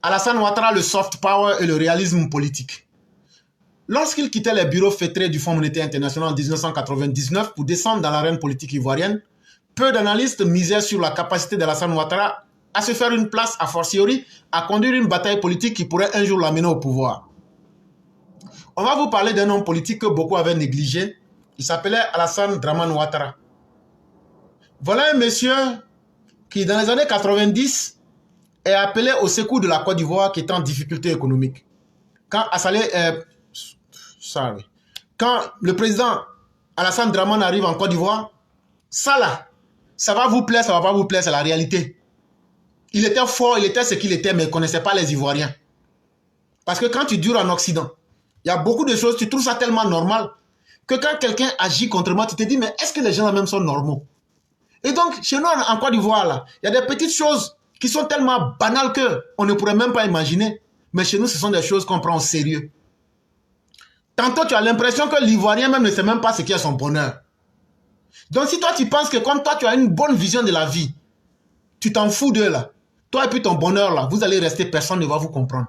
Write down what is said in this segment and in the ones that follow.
Alassane Ouattara, le soft power et le réalisme politique. Lorsqu'il quittait les bureaux feutrés du Fonds monétaire international en 1999 pour descendre dans l'arène politique ivoirienne, peu d'analystes misaient sur la capacité d'Alassane Ouattara à se faire une place, a fortiori, à conduire une bataille politique qui pourrait un jour l'amener au pouvoir. On va vous parler d'un homme politique que beaucoup avaient négligé. Il s'appelait Alassane Dramane Ouattara. Voilà un monsieur qui, dans les années 90, est appelé au secours de la Côte d'Ivoire qui est en difficulté économique. Quand le président Alassane Dramane arrive en Côte d'Ivoire, ça là, ça va vous plaire, ça va pas vous plaire, c'est la réalité. Il était fort, il était ce qu'il était, mais il ne connaissait pas les Ivoiriens. Parce que quand tu dures en Occident, il y a beaucoup de choses, tu trouves ça tellement normal que quand quelqu'un agit contre moi, tu te dis, mais est-ce que les gens là même sont normaux? Et donc, chez nous, en Côte d'Ivoire, là, il y a des petites choses qui sont tellement banales qu'on ne pourrait même pas imaginer. Mais chez nous, ce sont des choses qu'on prend au sérieux. Tantôt, tu as l'impression que l'Ivoirien même ne sait même pas ce qu'est son bonheur. Donc, si toi, tu penses que comme toi, tu as une bonne vision de la vie, tu t'en fous d'eux, là. Toi et puis ton bonheur, là, vous allez rester, personne ne va vous comprendre.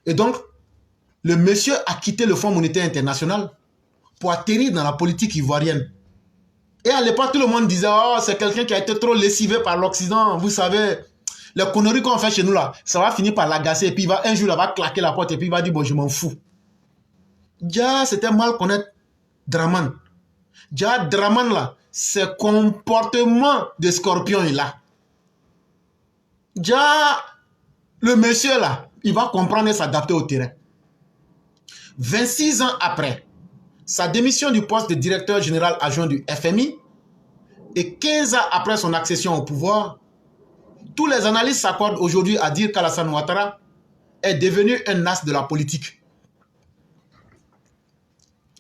Et donc, le monsieur a quitté le Fonds monétaire international pour atterrir dans la politique ivoirienne. Et à l'époque, tout le monde disait, oh, c'est quelqu'un qui a été trop lessivé par l'Occident. Vous savez, les conneries qu'on fait chez nous, là, ça va finir par l'agacer. Et puis, un jour, il va claquer la porte et puis il va dire, bon, je m'en fous. Déjà, c'était mal connaître Dramane. Déjà, Dramane, là, ses comportements de scorpion est là. Déjà, le monsieur, là, il va comprendre et s'adapter au terrain. 26 ans après sa démission du poste de directeur général adjoint du FMI et 15 ans après son accession au pouvoir, tous les analystes s'accordent aujourd'hui à dire qu'Alassane Ouattara est devenu un as de la politique.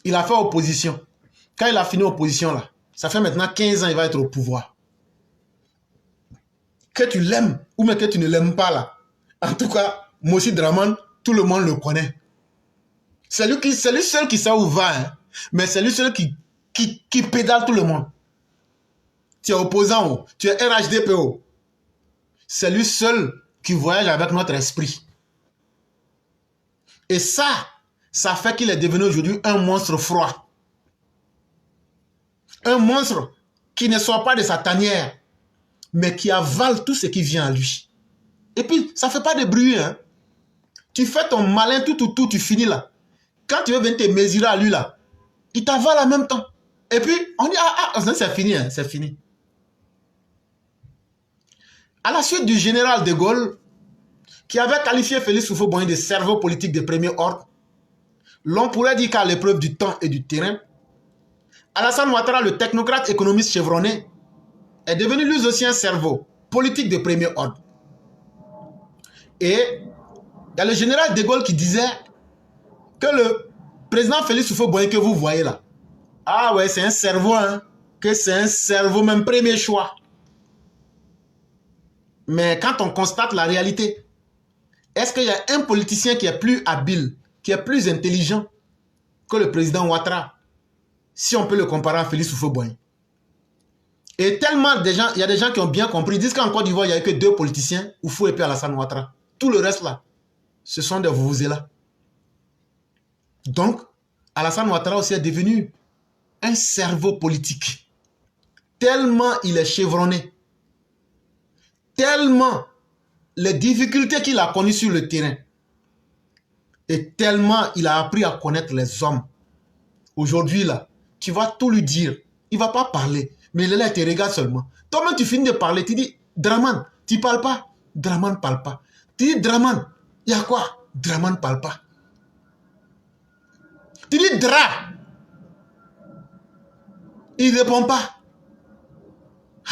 Il a fait opposition. Quand il a fini opposition, là, ça fait maintenant 15 ans qu'il va être au pouvoir. Que tu l'aimes ou même que tu ne l'aimes pas, là. En tout cas, Mossi Dramane, tout le monde le connaît. C'est lui seul qui sait où va, hein. Mais c'est lui seul qui pédale tout le monde. Tu es opposant, tu es RHDPO. C'est lui seul qui voyage avec notre esprit. Et ça fait qu'il est devenu aujourd'hui un monstre froid. Un monstre qui ne sort pas de sa tanière, mais qui avale tout ce qui vient à lui. Et puis, ça ne fait pas de bruit, hein. Tu fais ton malin tout, tu finis là. Quand tu veux venir te mesurer à lui là, il t'avale en même temps. Et puis, on dit, c'est fini, hein, c'est fini. À la suite du général de Gaulle, qui avait qualifié Félix Houphouët-Boigny de cerveau politique de premier ordre, l'on pourrait dire qu'à l'épreuve du temps et du terrain, Alassane Ouattara, le technocrate économiste chevronné, est devenu lui aussi un cerveau politique de premier ordre. Et il y a le général de Gaulle qui disait que le président Félix Houphouët-Boigny que vous voyez là, ah ouais, c'est un cerveau, hein, que c'est un cerveau même premier choix. Mais quand on constate la réalité, est-ce qu'il y a un politicien qui est plus habile, qui est plus intelligent que le président Ouattara, si on peut le comparer à Félix Houphouët-Boigny? Et tellement de gens, il y a des gens qui ont bien compris, ils disent qu'en Côte d'Ivoire, il n'y a que 2 politiciens, Oufou et puis Alassane Ouattara. Tout le reste là, ce sont des vuvuzela. Donc, Alassane Ouattara aussi est devenu un cerveau politique. Tellement il est chevronné. Tellement les difficultés qu'il a connues sur le terrain. Et tellement il a appris à connaître les hommes. Aujourd'hui là, tu vas tout lui dire. Il ne va pas parler. Mais il est là, il te regarde seulement. Toi-même, tu finis de parler. Tu dis, Dramane, tu ne parles pas. Dramane ne parle pas. Tu dis, Dramane, il y a quoi? Dramane ne parle pas. Tu dis, Dra. Il ne répond pas.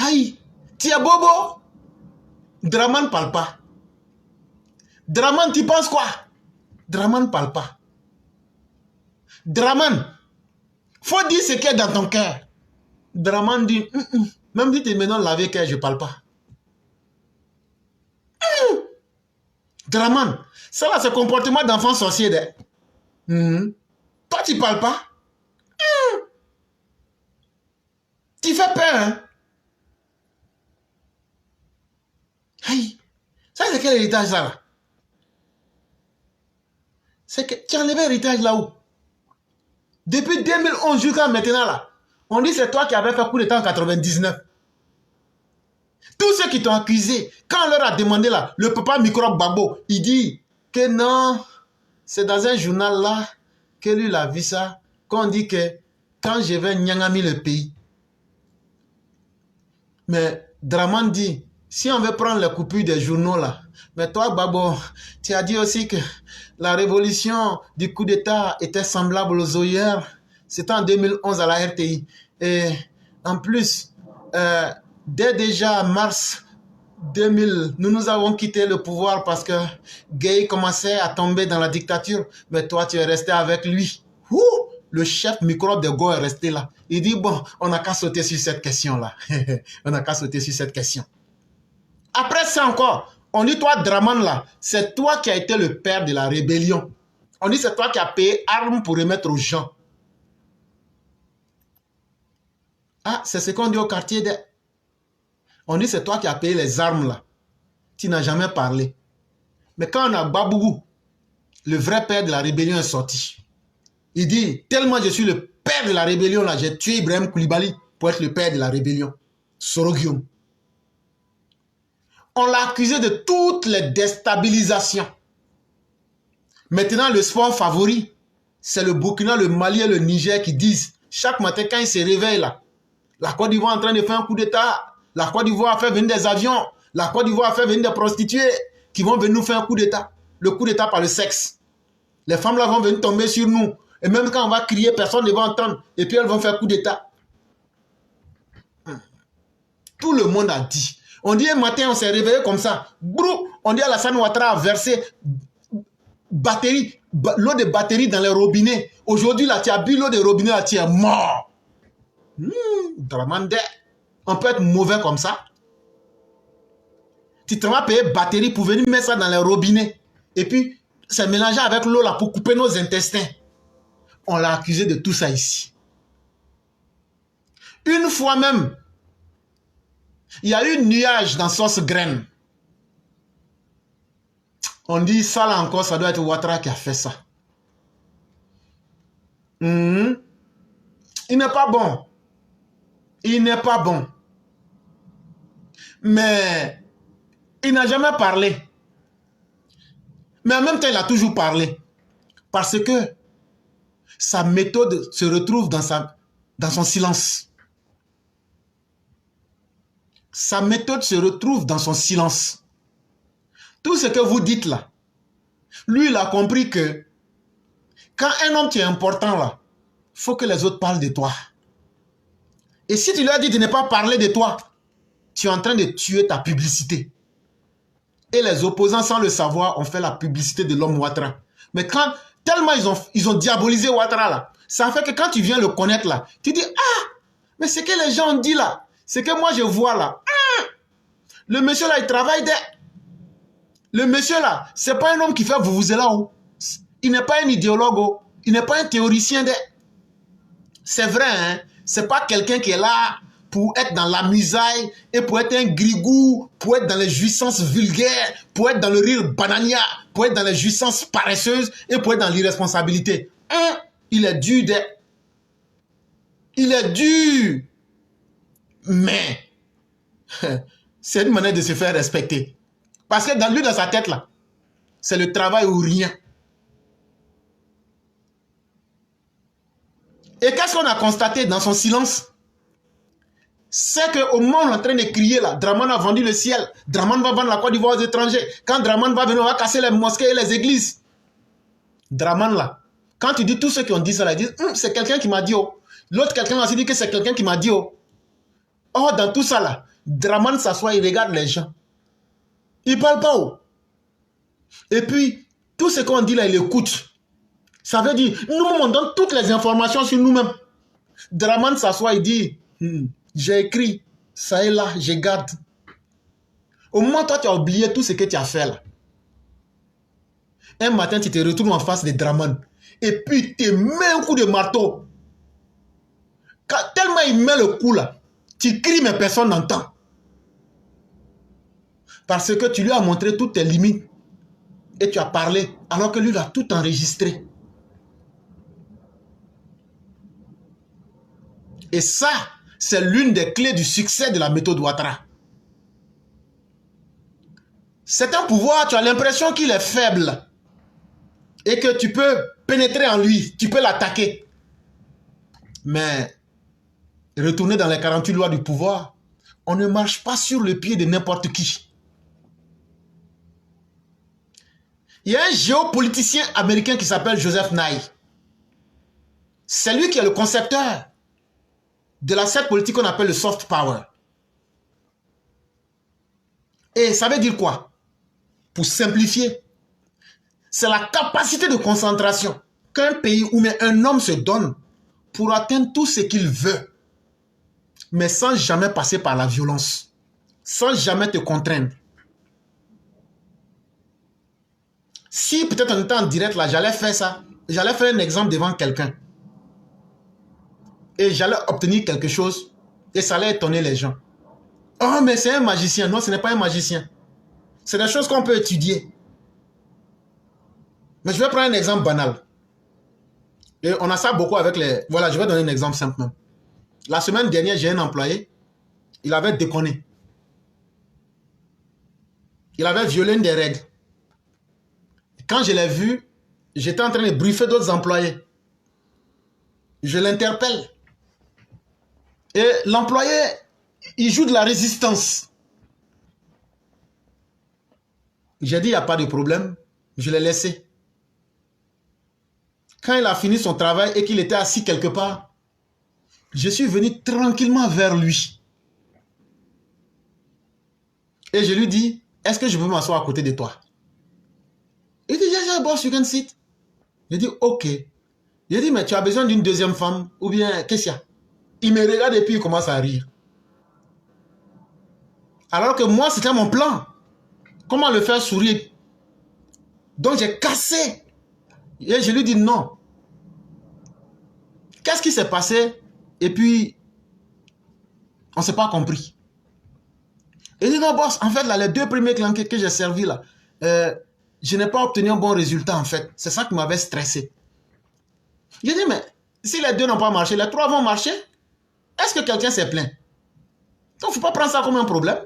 Aïe, tu es bobo. Dramane ne parle pas. Dramane, tu penses quoi? Dramane ne parle pas. Dramane, faut dire ce qu'il y a dans ton cœur. Dramane dit, même si tu me donnes laver cœur, je ne parle pas. Dramane, ça là, c'est comportement d'enfant sorcier. Toi, tu ne parles pas. Tu fais peur, hein? Aïe, ça c'est quel héritage ça là? C'est que tu as enlevé l'héritage là-haut. Depuis 2011 jusqu'à maintenant là, on dit c'est toi qui avais fait coup d'état en 99. Tous ceux qui t'ont accusé, quand on leur a demandé là, le papa microbe Babo, il dit que non, c'est dans un journal là que lui il a vu ça, qu'on dit que quand je vais Nyangami le pays. Mais Draman dit, si on veut prendre les coupures des journaux là, mais toi Babo, tu as dit aussi que la révolution du coup d'état était semblable aux autres. C'était en 2011 à la RTI. Et en plus, dès déjà mars 2000, nous avons quitté le pouvoir parce que Gay commençait à tomber dans la dictature. Mais toi, tu es resté avec lui. Ouh, le chef microbe de Go est resté là. Il dit, bon, on n'a qu'à sauter sur cette question-là. On n'a qu'à sauter sur cette question. Après ça encore, on dit, toi, Draman, là, c'est toi qui as été le père de la rébellion. On dit, c'est toi qui as payé armes pour remettre aux gens. Ah, c'est ce qu'on dit au quartier de... On dit, c'est toi qui as payé les armes, là. Tu n'as jamais parlé. Mais quand on a Babougou, le vrai père de la rébellion est sorti. Il dit, tellement je suis le père de la rébellion, là, j'ai tué Ibrahim Koulibaly pour être le père de la rébellion. Soroguillaume. On l'a accusé de toutes les déstabilisations. Maintenant, le sport favori, c'est le Burkina, le Mali et le Niger qui disent, chaque matin quand ils se réveillent là, la Côte d'Ivoire est en train de faire un coup d'État, la Côte d'Ivoire a fait venir des avions, la Côte d'Ivoire a fait venir des prostituées qui vont venir nous faire un coup d'État. Le coup d'État par le sexe. Les femmes là vont venir tomber sur nous. Et même quand on va crier, personne ne va entendre. Et puis elles vont faire coup d'État. Tout le monde a dit. On dit un matin, on s'est réveillé comme ça. Brou, on dit Alassane Ouattara a versé l'eau de batterie dans les robinets. Aujourd'hui, là, tu as bu l'eau de robinet, là, tu es mort. On peut être mauvais comme ça. Tu te vas payer batterie pour venir mettre ça dans les robinets. Et puis, c'est mélangé avec l'eau là pour couper nos intestins. On l'a accusé de tout ça ici. Une fois même, il y a eu un nuage dans sauce graine. On dit ça là encore, ça doit être Ouattara qui a fait ça. Il n'est pas bon. Il n'est pas bon. Mais il n'a jamais parlé. Mais en même temps, il a toujours parlé. Parce que sa méthode se retrouve dans son silence. Sa méthode se retrouve dans son silence. Tout ce que vous dites là, lui, il a compris que quand un homme qui est important là, il faut que les autres parlent de toi. Et si tu lui as dit de ne pas parler de toi, tu es en train de tuer ta publicité. Et les opposants, sans le savoir, ont fait la publicité de l'homme Ouattara. Mais quand, tellement ils ont diabolisé Ouattara là, ça fait que quand tu viens le connaître là, tu dis, ah, mais ce que les gens ont dit là, c'est que moi je vois là, le monsieur là, il travaille le monsieur là, c'est pas un homme qui fait vous là. Oh. Il n'est pas un idéologue. Oh. Il n'est pas un théoricien. C'est vrai, hein? C'est pas quelqu'un qui est là pour être dans la musaille et pour être un grigou, pour être dans les jouissances vulgaires, pour être dans le rire banania, pour être dans les jouissances paresseuses et pour être dans l'irresponsabilité. Il est dur Il est dur. Mais c'est une manière de se faire respecter. Parce que dans sa tête là, c'est le travail ou rien. Et qu'est-ce qu'on a constaté dans son silence? C'est qu'au moment où on est en train de crier là, Draman a vendu le ciel, Draman va vendre la Côte d'Ivoire aux étrangers. Quand Draman va venir, on va casser les mosquées et les églises. Draman là, quand tu dis tous ceux qui ont dit ça là, ils disent, c'est quelqu'un qui m'a dit oh. L'autre quelqu'un a aussi dit que c'est quelqu'un qui m'a dit oh. Oh, dans tout ça là, Draman s'assoit, il regarde les gens. Il ne parle pas oh. Et puis, tout ce qu'on dit là, il écoute. Ça veut dire, nous-mêmes, on donne toutes les informations sur nous-mêmes. Draman s'assoit, il dit, j'ai écrit, ça est là, je garde. Au moment où toi, tu as oublié tout ce que tu as fait là. Un matin, tu te retrouves en face de Draman. Et puis, tu mets un coup de marteau. Tellement il met le coup là, tu cries, mais personne n'entend. Parce que tu lui as montré toutes tes limites. et tu as parlé alors que lui, il a tout enregistré. Et ça, c'est l'une des clés du succès de la méthode Ouattara. C'est un pouvoir, tu as l'impression qu'il est faible et que tu peux pénétrer en lui, tu peux l'attaquer. Mais retourner dans les 48 lois du pouvoir, on ne marche pas sur le pied de n'importe qui. Il y a un géopoliticien américain qui s'appelle Joseph Nye. C'est lui qui est le concepteur de cette politique qu'on appelle le soft power. Et ça veut dire quoi? Pour simplifier, c'est la capacité de concentration qu'un pays ou même un homme se donne pour atteindre tout ce qu'il veut, mais sans jamais passer par la violence, sans jamais te contraindre. Si peut-être en étant en direct là, j'allais faire ça, j'allais faire un exemple devant quelqu'un et j'allais obtenir quelque chose et ça allait étonner les gens. Oh, mais c'est un magicien. Non, ce n'est pas un magicien. C'est des choses qu'on peut étudier. Mais je vais prendre un exemple banal. Et on a ça beaucoup avec les... Voilà, je vais donner un exemple simple même. La semaine dernière, j'ai un employé. Il avait déconné. Il avait violé une des règles. Quand je l'ai vu, j'étais en train de briefer d'autres employés. Je l'interpelle. Et l'employé, il joue de la résistance. J'ai dit, il n'y a pas de problème. Je l'ai laissé. Quand il a fini son travail et qu'il était assis quelque part, je suis venu tranquillement vers lui. Et je lui dis, est-ce que je peux m'asseoir à côté de toi? Il dit, yeah, boss, you can sit. Je dis, ok. Je dis, mais tu as besoin d'une deuxième femme? Ou bien, qu'est-ce qu'il y a? Il me regarde et puis il commence à rire. Alors que moi, c'était mon plan. Comment le faire sourire? Donc j'ai cassé. Et je lui dis non. Qu'est-ce qui s'est passé? Et puis, on ne s'est pas compris. Il dit non, boss, en fait, là, les 2 premiers clients que j'ai servis, là, je n'ai pas obtenu un bon résultat, en fait. C'est ça qui m'avait stressé. Je dis, mais si les 2 n'ont pas marché, les 3 vont marcher? Est-ce que quelqu'un s'est plaint? Donc, il ne faut pas prendre ça comme un problème.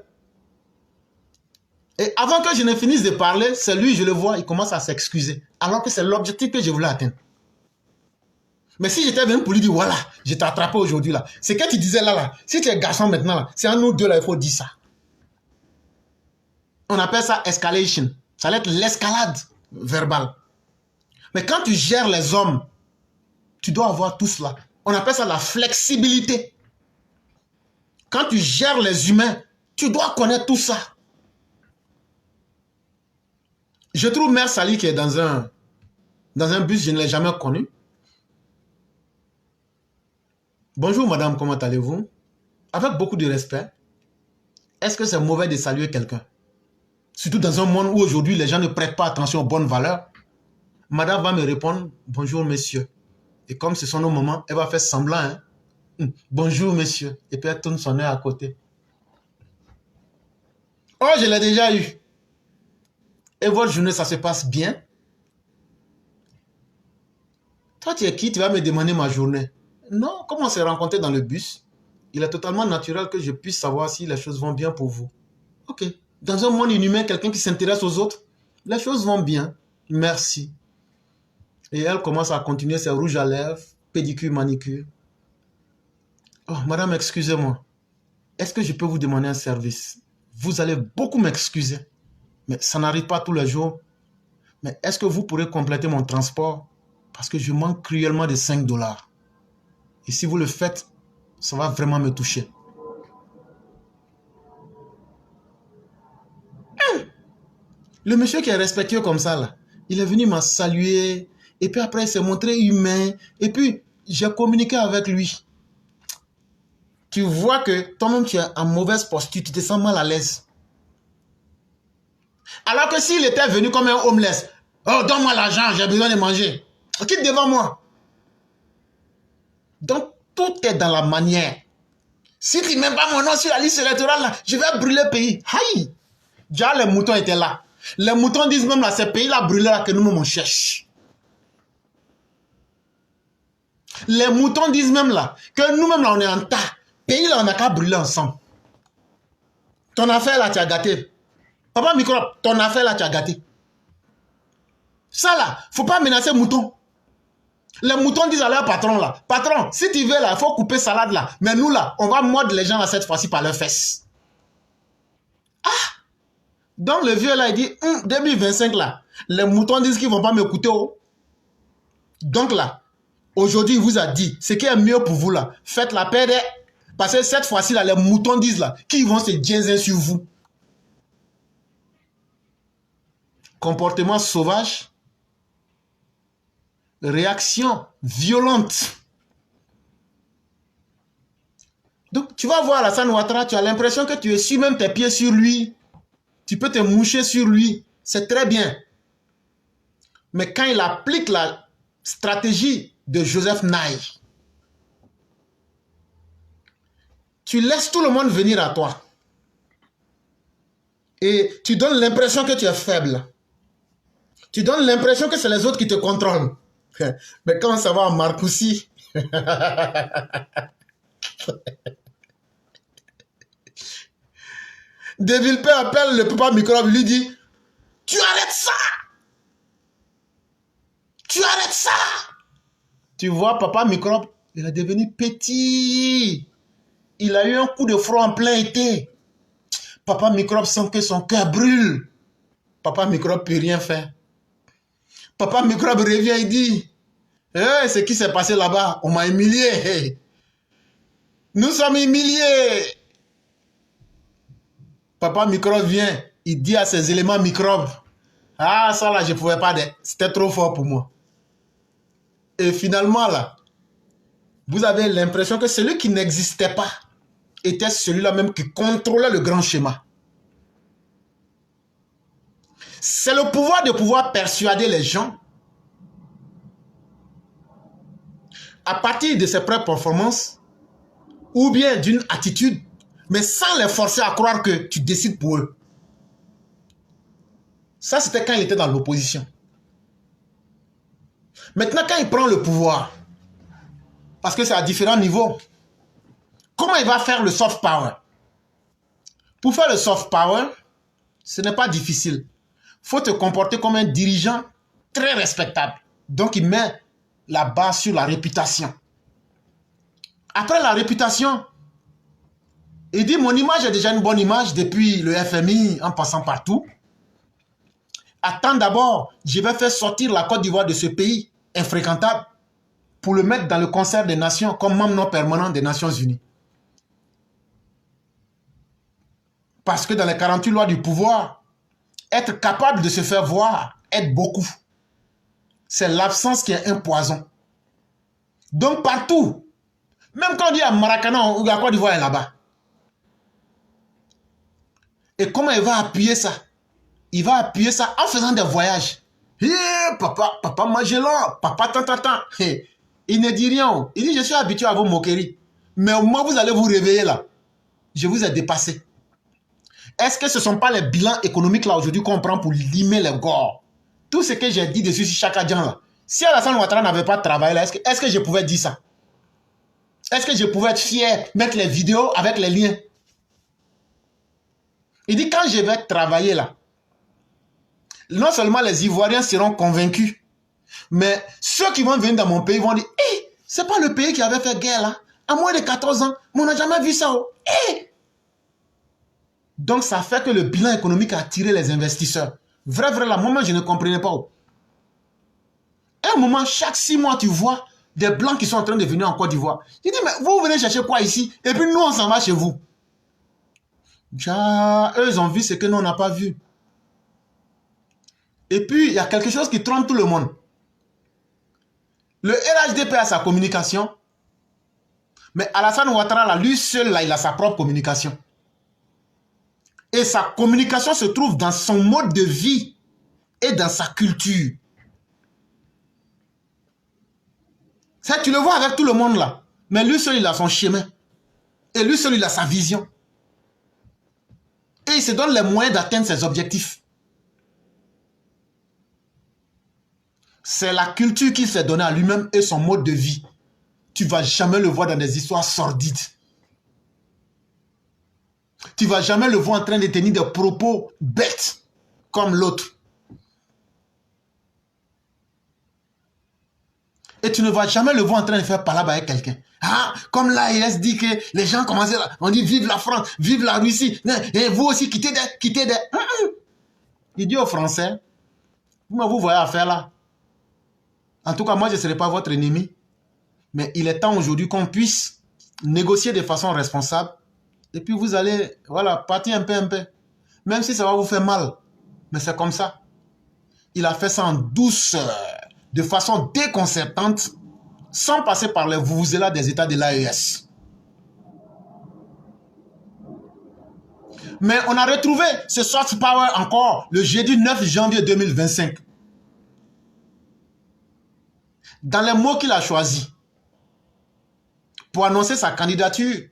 Et avant que je ne finisse de parler, c'est lui, je le vois, il commence à s'excuser. Alors que c'est l'objectif que je voulais atteindre. Mais si j'étais venu pour lui dire, voilà, je t'ai attrapé aujourd'hui là. C'est que tu disais là, si tu es garçon maintenant là, c'est à nous deux là, il faut dire ça. On appelle ça escalation. Ça va être l'escalade verbale. Mais quand tu gères les hommes, tu dois avoir tout cela. On appelle ça la flexibilité. Quand tu gères les humains, tu dois connaître tout ça. Je trouve Mère Sali qui est dans un bus, je ne l'ai jamais connu. Bonjour madame, comment allez-vous? Avec beaucoup de respect, est-ce que c'est mauvais de saluer quelqu'un? Surtout dans un monde où aujourd'hui les gens ne prêtent pas attention aux bonnes valeurs. Madame va me répondre, bonjour monsieur. Et comme ce sont nos moments, elle va faire semblant. Hein? Bonjour monsieur. Et puis elle tourne son nez à côté. Oh, je l'ai déjà eu. Et votre journée, ça se passe bien? Toi, tu es qui? Tu vas me demander ma journée. Non, comme on s'est rencontrés dans le bus, il est totalement naturel que je puisse savoir si les choses vont bien pour vous. Ok. Dans un monde inhumain, quelqu'un qui s'intéresse aux autres, les choses vont bien. Merci. Et elle commence à continuer ses rouges à lèvres, pédicure, manicure. Oh, madame, excusez-moi. Est-ce que je peux vous demander un service? Vous allez beaucoup m'excuser. Mais ça n'arrive pas tous les jours. Mais est-ce que vous pourrez compléter mon transport? Parce que je manque cruellement de 5 $. Et si vous le faites, ça va vraiment me toucher. Le monsieur qui est respectueux comme ça, là, il est venu me saluer. Et puis après, il s'est montré humain. Et puis, j'ai communiqué avec lui. Tu vois que toi-même, tu es en mauvaise posture. Tu te sens mal à l'aise. Alors que s'il était venu comme un homeless. Oh, donne-moi l'argent, j'ai besoin de manger. Quitte devant moi. Donc, tout est dans la manière. Si tu ne mets pas mon nom sur la liste électorale, là, je vais brûler le pays. Aïe! Déjà, les moutons étaient là. Les moutons disent même là, ces pays-là brûlés là que nous-mêmes on cherche. Les moutons disent même là que nous-mêmes là on est en tas. Pays là on n'a qu'à brûler ensemble. Ton affaire là tu as gâté. Papa Microbe, ton affaire là tu as gâté. Ça là, faut pas menacer moutons. Les moutons disent à leur patron là, patron, si tu veux là, il faut couper salade là. Mais nous là, on va mordre les gens là cette fois-ci par leurs fesses. Ah! Donc le vieux là, il dit, 2025 là, les moutons disent qu'ils ne vont pas m'écouter. Oh. Donc là, aujourd'hui il vous a dit, ce qui est mieux pour vous là, faites la paix. Parce que cette fois-ci là, les moutons disent là, qu'ils vont se diaiser sur vous. Comportement sauvage. Réaction violente. Donc, tu vas voir Alassane Ouattara, tu as l'impression que tu es sur même tes pieds sur lui. Tu peux te moucher sur lui. C'est très bien. Mais quand il applique la stratégie de Joseph Naï, tu laisses tout le monde venir à toi. Et tu donnes l'impression que tu es faible. Tu donnes l'impression que c'est les autres qui te contrôlent. Mais quand ça va en Marcoussis, De Villepin appelle le papa Microbe, lui dit, tu arrêtes ça! Tu arrêtes ça! Tu vois, papa Microbe, il est devenu petit. Il a eu un coup de froid en plein été. Papa Microbe sent que son cœur brûle. Papa Microbe ne peut rien faire. Papa Microbe revient et dit, hey, ce qui s'est passé là-bas, on m'a humilié. Nous sommes humiliés. Papa Microbe vient, il dit à ses éléments microbes, ah ça là je ne pouvais pas, c'était trop fort pour moi. Et finalement là, vous avez l'impression que celui qui n'existait pas était celui-là même qui contrôlait le grand schéma. C'est le pouvoir de pouvoir persuader les gens à partir de ses propres performances ou bien d'une attitude, mais sans les forcer à croire que tu décides pour eux. Ça, c'était quand il était dans l'opposition. Maintenant, quand il prend le pouvoir, parce que c'est à différents niveaux, comment il va faire le soft power? Pour faire le soft power, ce n'est pas difficile. Il faut te comporter comme un dirigeant très respectable. Donc, il met la base sur la réputation. Après la réputation, il dit, mon image est déjà une bonne image depuis le FMI en passant partout. Attends d'abord, je vais faire sortir la Côte d'Ivoire de ce pays infréquentable pour le mettre dans le concert des nations comme membre non permanent des Nations Unies. Parce que dans les 48 lois du pouvoir, être capable de se faire voir aide beaucoup. C'est l'absence qui est un poison. Donc partout, même quand on dit à Maracana ou à Côte d'Ivoire est là-bas. Et comment il va appuyer ça? Il va appuyer ça en faisant des voyages. Hey, papa Magellan, papa tant. Hey, il ne dit rien. Il dit, je suis habitué à vos moqueries. Mais au moment où vous allez vous réveiller là, je vous ai dépassé. Est-ce que ce ne sont pas les bilans économiques là aujourd'hui qu'on prend pour limer les gores? Tout ce que j'ai dit dessus sur Chaka Dian là. Si Alassane Ouattara n'avait pas travaillé là, est-ce que je pouvais dire ça? Est-ce que je pouvais être fier, mettre les vidéos avec les liens? Il dit, quand je vais travailler là, non seulement les Ivoiriens seront convaincus, mais ceux qui vont venir dans mon pays vont dire, hé, c'est pas le pays qui avait fait guerre là, à moins de 14 ans, mais on n'a jamais vu ça. Oh. Hey! Donc ça fait que le bilan économique a attiré les investisseurs. Vrai, là, moi je ne comprenais pas. Oh. À un moment, chaque 6 mois, tu vois des Blancs qui sont en train de venir en Côte d'Ivoire. Je dis, mais vous venez chercher quoi ici? Et puis nous, on s'en va chez vous. Eux, ils ont vu ce que nous, on n'a pas vu. Et puis, il y a quelque chose qui trompe tout le monde. Le RHDP a sa communication, mais Alassane Ouattara, là, lui seul, là, il a sa propre communication. Et sa communication se trouve dans son mode de vie et dans sa culture. Ça, tu le vois avec tout le monde, là. Mais lui seul, il a son chemin. Et lui seul, il a sa vision. Et il se donne les moyens d'atteindre ses objectifs. C'est la culture qu'il s'est donnée à lui-même et son mode de vie. Tu ne vas jamais le voir dans des histoires sordides. Tu ne vas jamais le voir en train de tenir des propos bêtes comme l'autre. Et tu ne vas jamais le voir en train de faire palabre avec quelqu'un. Ah, comme l'AES dit que les gens commencent, on dit vive la France, vive la Russie, et vous aussi quittez des... Il dit aux Français, vous voyez affaire là. En tout cas, moi je ne serai pas votre ennemi. Mais il est temps aujourd'hui qu'on puisse négocier de façon responsable. Et puis vous allez, voilà, partir un peu. Même si ça va vous faire mal. Mais c'est comme ça. Il a fait ça en douceur, de façon déconcertante, sans passer par les vuvuzelas des États de l'AES. Mais on a retrouvé ce soft power encore le jeudi 9 janvier 2025. Dans les mots qu'il a choisis pour annoncer sa candidature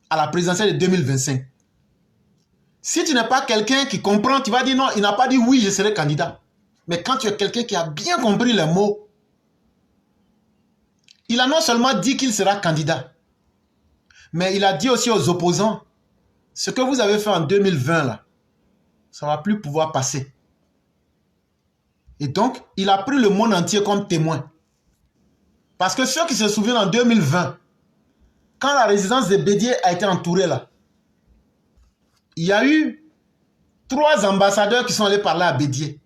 à la présidentielle de 2025. Si tu n'es pas quelqu'un qui comprend, tu vas dire non, il n'a pas dit oui, je serai candidat. Mais quand tu es quelqu'un qui a bien compris les mots, il a non seulement dit qu'il sera candidat, mais il a dit aussi aux opposants, ce que vous avez fait en 2020 là, ça ne va plus pouvoir passer. Et donc, il a pris le monde entier comme témoin. Parce que ceux qui se souviennent en 2020, quand la résidence de Bédié a été entourée là, il y a eu 3 ambassadeurs qui sont allés parler à Bédié.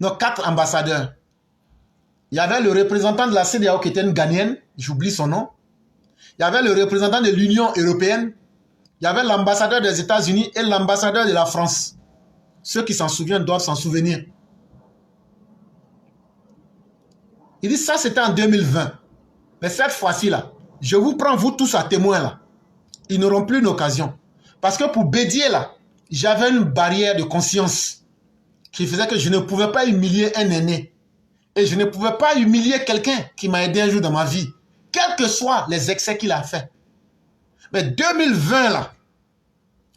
Non, 4 ambassadeurs. Il y avait le représentant de la CEDEAO qui était une Ghanéenne, j'oublie son nom. Il y avait le représentant de l'Union européenne. Il y avait l'ambassadeur des États-Unis et l'ambassadeur de la France. Ceux qui s'en souviennent doivent s'en souvenir. Il dit ça c'était en 2020. Mais cette fois-ci là, je vous prends vous tous à témoin là. Ils n'auront plus d'occasion. Parce que pour Bédié là, j'avais une barrière de conscience qui faisait que je ne pouvais pas humilier un aîné. Et je ne pouvais pas humilier quelqu'un qui m'a aidé un jour dans ma vie. Quels que soient les excès qu'il a fait. Mais 2020 là,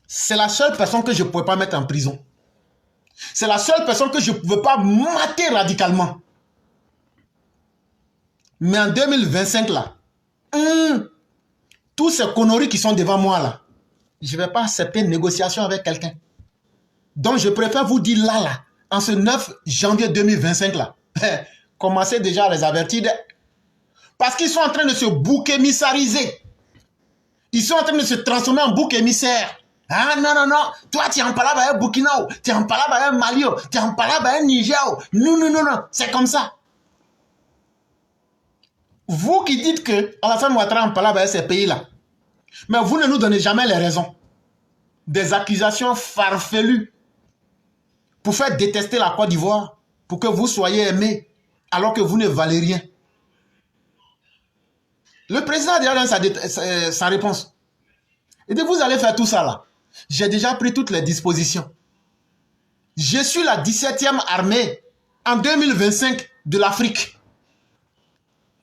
c'est la seule personne que je ne pouvais pas mettre en prison. C'est la seule personne que je ne pouvais pas mater radicalement. Mais en 2025 là, tous ces conneries qui sont devant moi là, je ne vais pas accepter une négociation avec quelqu'un. Donc je préfère vous dire là, en ce 9 janvier 2025 là, commencez déjà à les avertir. Parce qu'ils sont en train de se bouc émissariser. Ils sont en train de se transformer en bouc émissaire. Ah non, non, non, toi tu es en palabre avec Burkina, tu es en palabre avec Mali, tu es en palabre avec Niger. Non, non, non, non, c'est comme ça. Vous qui dites que Alassane Ouattara est en palabre avec ces pays-là, mais vous ne nous donnez jamais les raisons. Des accusations farfelues pour faire détester la Côte d'Ivoire, pour que vous soyez aimés, alors que vous ne valez rien. Le président a déjà donné sa réponse. Il dit, vous allez faire tout ça là. J'ai déjà pris toutes les dispositions. Je suis la 17e armée en 2025 de l'Afrique.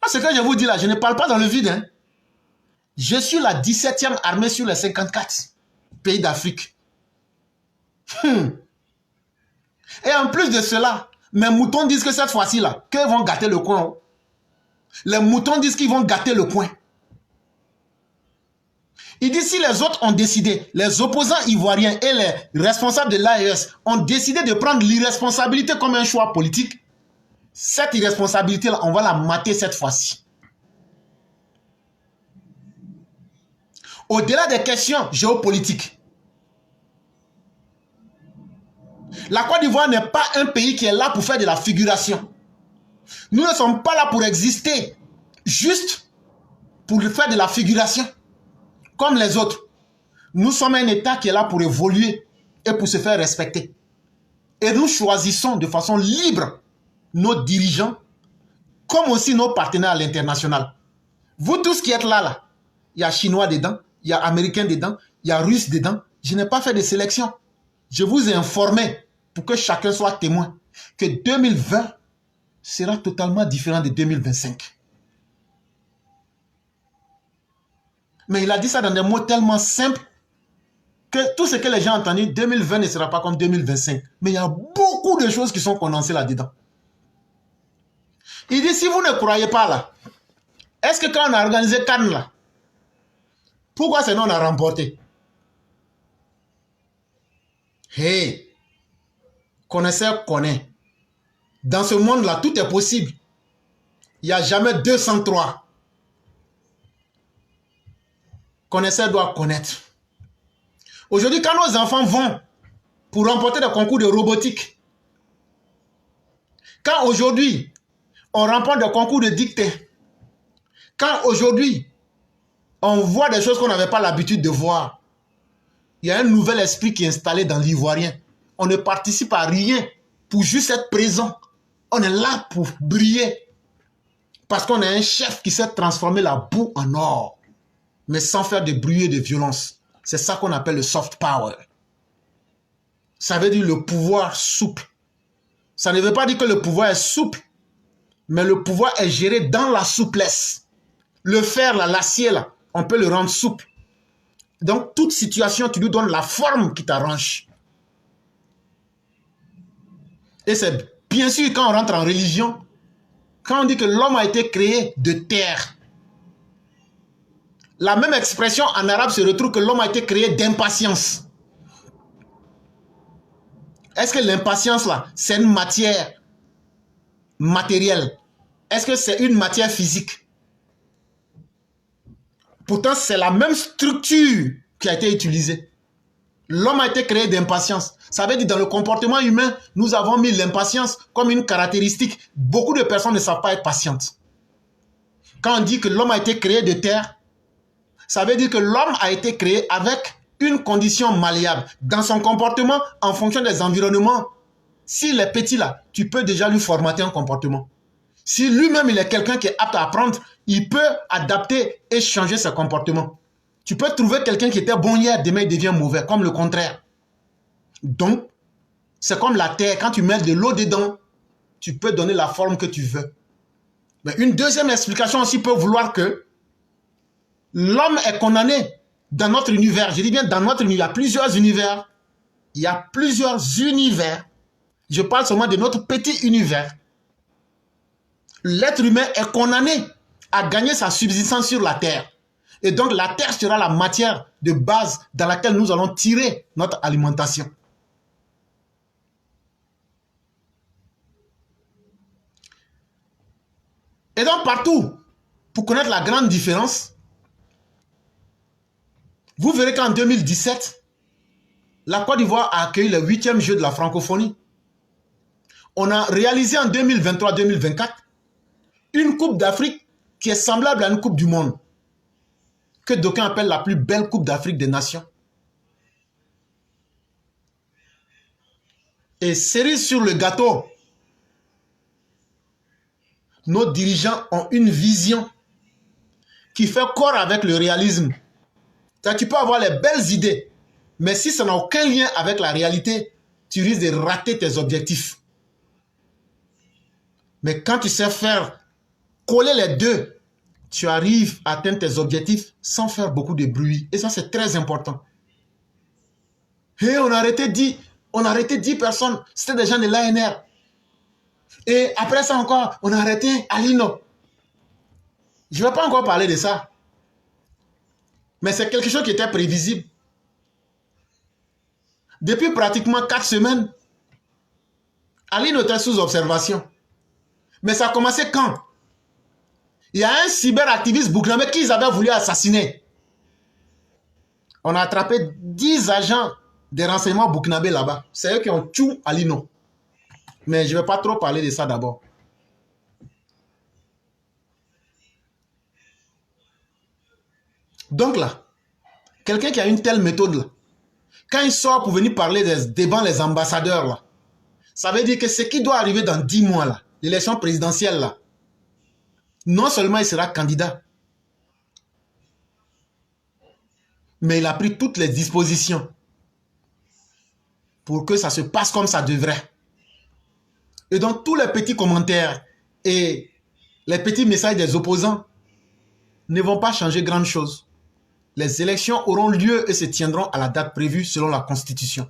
Ce que je vous dis là, je ne parle pas dans le vide. Hein. Je suis la 17e armée sur les 54 pays d'Afrique. Et en plus de cela, mes moutons disent que cette fois-ci là, qu'ils vont gâter le coin. Les moutons disent qu'ils vont gâter le coin. Il dit si les autres ont décidé, les opposants ivoiriens et les responsables de l'AES ont décidé de prendre l'irresponsabilité comme un choix politique, cette irresponsabilité-là, on va la mater cette fois-ci. Au-delà des questions géopolitiques, la Côte d'Ivoire n'est pas un pays qui est là pour faire de la figuration. Nous ne sommes pas là pour exister juste pour faire de la figuration comme les autres. Nous sommes un État qui est là pour évoluer et pour se faire respecter. Et nous choisissons de façon libre nos dirigeants comme aussi nos partenaires à l'international. Vous tous qui êtes là, il y a Chinois dedans, il y a Américains dedans, il y a Russes dedans. Je n'ai pas fait de sélection. Je vous ai informé pour que chacun soit témoin que 2020 sera totalement différent de 2025. Mais il a dit ça dans des mots tellement simples que tout ce que les gens ont entendu, 2020 ne sera pas comme 2025. Mais il y a beaucoup de choses qui sont condensées là-dedans. Il dit, si vous ne croyez pas là, est-ce que quand on a organisé Cannes là, pourquoi c'est nous on a remporté? Hey, connaisseur connaît. Dans ce monde-là, tout est possible. Il n'y a jamais 203. Connaisseur doit connaître. Aujourd'hui, quand nos enfants vont pour remporter des concours de robotique, quand aujourd'hui, on remporte des concours de dictée, quand aujourd'hui, on voit des choses qu'on n'avait pas l'habitude de voir, il y a un nouvel esprit qui est installé dans l'Ivoirien. On ne participe à rien pour juste être présent. On est là pour briller. Parce qu'on a un chef qui sait transformer la boue en or, mais sans faire de bruit et de violence. C'est ça qu'on appelle le soft power. Ça veut dire le pouvoir souple. Ça ne veut pas dire que le pouvoir est souple, mais le pouvoir est géré dans la souplesse. Le fer, l'acier, là, on peut le rendre souple. Donc, toute situation, tu lui donnes la forme qui t'arrange. Et c'est bien sûr quand on rentre en religion, quand on dit que l'homme a été créé de terre, la même expression en arabe se retrouve que l'homme a été créé d'impatience. Est-ce que l'impatience là, c'est une matière matérielle? Est-ce que c'est une matière physique? Pourtant, c'est la même structure qui a été utilisée. L'homme a été créé d'impatience. Ça veut dire dans le comportement humain, nous avons mis l'impatience comme une caractéristique. Beaucoup de personnes ne savent pas être patientes. Quand on dit que l'homme a été créé de terre, ça veut dire que l'homme a été créé avec une condition malléable. Dans son comportement, en fonction des environnements, s'il est petit là, tu peux déjà lui formater un comportement. Si lui-même il est quelqu'un qui est apte à apprendre, il peut adapter et changer ses comportements. Tu peux trouver quelqu'un qui était bon hier, demain il devient mauvais, comme le contraire. Donc, c'est comme la terre, quand tu mets de l'eau dedans, tu peux donner la forme que tu veux. Mais une deuxième explication aussi peut vouloir que l'homme est condamné dans notre univers. Je dis bien dans notre univers, il y a plusieurs univers. Il y a plusieurs univers. Je parle seulement de notre petit univers. L'être humain est condamné à gagner sa subsistance sur la terre. Et donc la terre sera la matière de base dans laquelle nous allons tirer notre alimentation. Et donc partout, pour connaître la grande différence, vous verrez qu'en 2017, la Côte d'Ivoire a accueilli le 8e jeu de la francophonie. On a réalisé en 2023-2024 une Coupe d'Afrique qui est semblable à une Coupe du Monde, que d'aucuns appellent la plus belle Coupe d'Afrique des Nations. Et cerise sur le gâteau, nos dirigeants ont une vision qui fait corps avec le réalisme. Tu peux avoir les belles idées, mais si ça n'a aucun lien avec la réalité, tu risques de rater tes objectifs. Mais quand tu sais faire coller les deux, tu arrives à atteindre tes objectifs sans faire beaucoup de bruit. Et ça, c'est très important. Et on a arrêté 10 personnes. C'était des gens de l'ANR. Et après ça encore, on a arrêté Alino. Je ne vais pas encore parler de ça. Mais c'est quelque chose qui était prévisible. Depuis pratiquement 4 semaines, Alino était sous observation. Mais ça a commencé quand? Il y a un cyberactiviste burkinabé qu'ils avaient voulu assassiner. On a attrapé 10 agents des renseignements burkinabés là-bas. C'est eux qui ont tué Alino. Mais je ne vais pas trop parler de ça d'abord. Donc là, quelqu'un qui a une telle méthode là, quand il sort pour venir parler devant les ambassadeurs là, ça veut dire que ce qui doit arriver dans 10 mois là, l'élection présidentielle là, non seulement il sera candidat, mais il a pris toutes les dispositions pour que ça se passe comme ça devrait. Et donc tous les petits commentaires et les petits messages des opposants ne vont pas changer grand chose. Les élections auront lieu et se tiendront à la date prévue selon la Constitution.